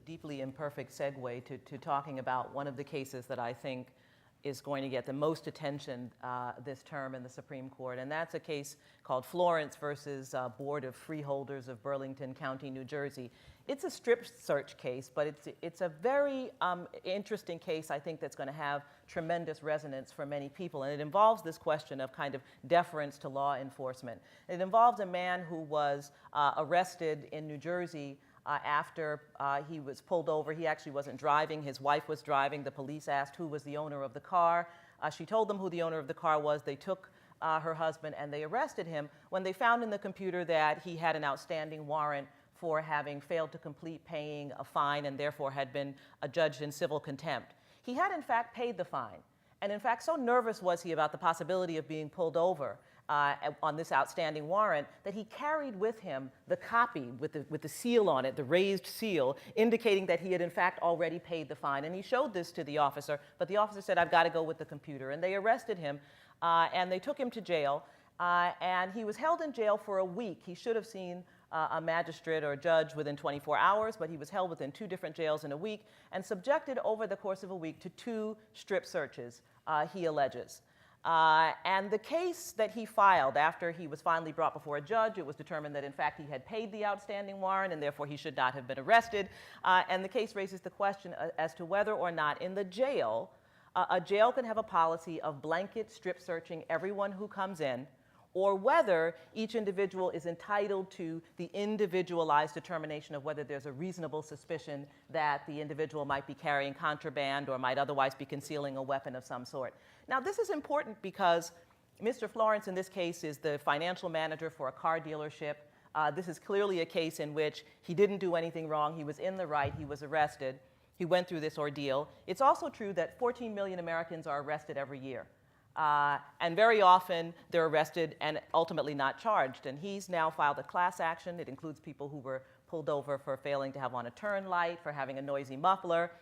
deeply imperfect segue to talking about one of the cases that I think is going to get the most attention this term in the Supreme Court, and that's a case called Florence versus Board of Freeholders of Burlington County, New Jersey. It's a strip search case, but it's a very interesting case, I think, that's going to have tremendous resonance for many people, and it involves this question of kind of deference to law enforcement. It involves a man who was arrested in New Jersey after he was pulled over. He actually wasn't driving. His wife was driving. The police asked who was the owner of the car. She told them who the owner of the car was. They took her husband and they arrested him when they found in the computer that he had an outstanding warrant for having failed to complete paying a fine and therefore had been adjudged in civil contempt. He had in fact paid the fine. And in fact, so nervous was he about the possibility of being pulled over on this outstanding warrant that he carried with him the copy with the seal on it, the raised seal, indicating that he had in fact already paid the fine. And he showed this to the officer, but the officer said, "I've got to go with the computer." And they arrested him and they took him to jail. And he was held in jail for a week. He should have seen a magistrate or a judge within 24 hours, but he was held within 2 different jails in a week and subjected over the course of a week to 2 strip searches, he alleges. And the case that he filed after he was finally brought before a judge, it was determined that in fact he had paid the outstanding warrant and therefore he should not have been arrested. And the case raises the question as to whether or not in the jail, a jail can have a policy of blanket strip searching everyone who comes in, or whether each individual is entitled to the individualized determination of whether there's a reasonable suspicion that the individual might be carrying contraband or might otherwise be concealing a weapon of some sort. Now, this is important because Mr. Florence in this case is the financial manager for a car dealership. This is clearly a case in which he didn't do anything wrong. He was in the right. He was arrested. He went through this ordeal. It's also true that 14 million Americans are arrested every year. And very often they're arrested and ultimately not charged. And he's now filed a class action. It includes people who were pulled over for failing to have on a turn light, for having a noisy muffler.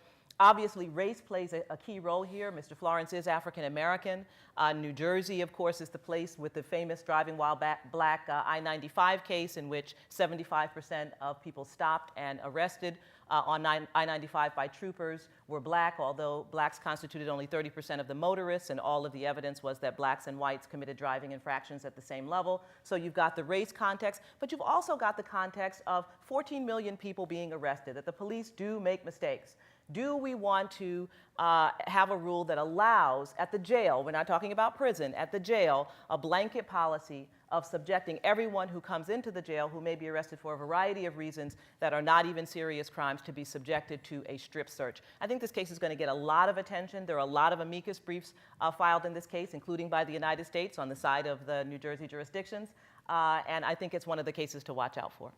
Obviously, race plays a key role here. Mr. Florence is African American. New Jersey, of course, is the place with the famous driving while black I-95 case in which 75% of people stopped and arrested on I-95 by troopers were black, although blacks constituted only 30% of the motorists, and all of the evidence was that blacks and whites committed driving infractions at the same level. So you've got the race context, but you've also got the context of 14 million people being arrested, that the police do make mistakes. Do we want to have a rule that allows, at the jail, we're not talking about prison, at the jail, a blanket policy of subjecting everyone who comes into the jail who may be arrested for a variety of reasons that are not even serious crimes to be subjected to a strip search? I think this case is going to get a lot of attention. There are a lot of amicus briefs filed in this case, including by the United States on the side of the New Jersey jurisdictions, and I think it's one of the cases to watch out for.